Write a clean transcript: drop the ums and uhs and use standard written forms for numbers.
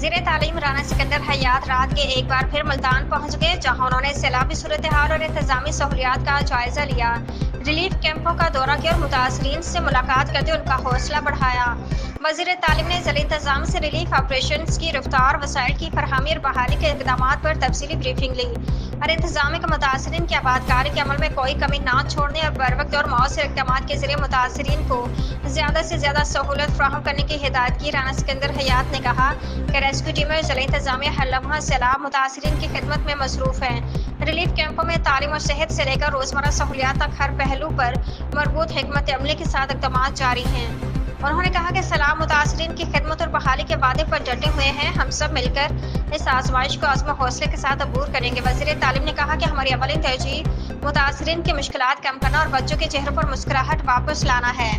वज़ीर तालीम राना सिकंदर हयात रात के एक बार फिर मुल्तान पहुंच गए, जहां उन्होंने सैलाबी सूरत-ए-हाल और इंतजामी सहूलियात का जायजा लिया। रिलीफ कैंपों का दौरा किया और मुतासरीन से मुलाकात करते उनका हौसला बढ़ाया। वज़ीर तालीम ने ज़िला इंतजाम से रिलीफ ऑपरेशंस की रफ्तार, वसाइल की फरहमी और बहाली के इक़दामात पर तफसीली ब्रीफिंग ली और इंतजाम के मुतासरीन की आबादकारी के अमल में कोई कमी न छोड़ने और बरवक्त और मौसर इक़दामात के ज़रिए मुतासरीन को ज़्यादा से ज़्यादा सहूलत फराहम करने की हिदायत की। राना सिकंदर हयात ने कहा कि रेस्क्यू टीमें और ज़िला इंतजामिया हर लम्हा सैलाब मुतासरीन की खिदमत में मसरूफ़ हैं। रिलीफ कैंपों में तालीम और सेहत से लेकर रोज़मर्रा सहूलियात तक हर पहलू पर मरबूत हिकमत अमली के साथ इक़दामात जारी हैं। उन्होंने कहा कि सैलाब मुतासरीन की खिदमत और बहाली के वादे पर डटे हुए हैं। हम सब मिलकर इस आजमाइश को अज़्म हौसले के साथ अबूर करेंगे। वज़ीर तालीम ने कहा कि हमारी अवलिन तरजीह मुतासरीन की मुश्किलात कम करना और बच्चों के चेहरों पर मुस्कुराहट वापस लाना है।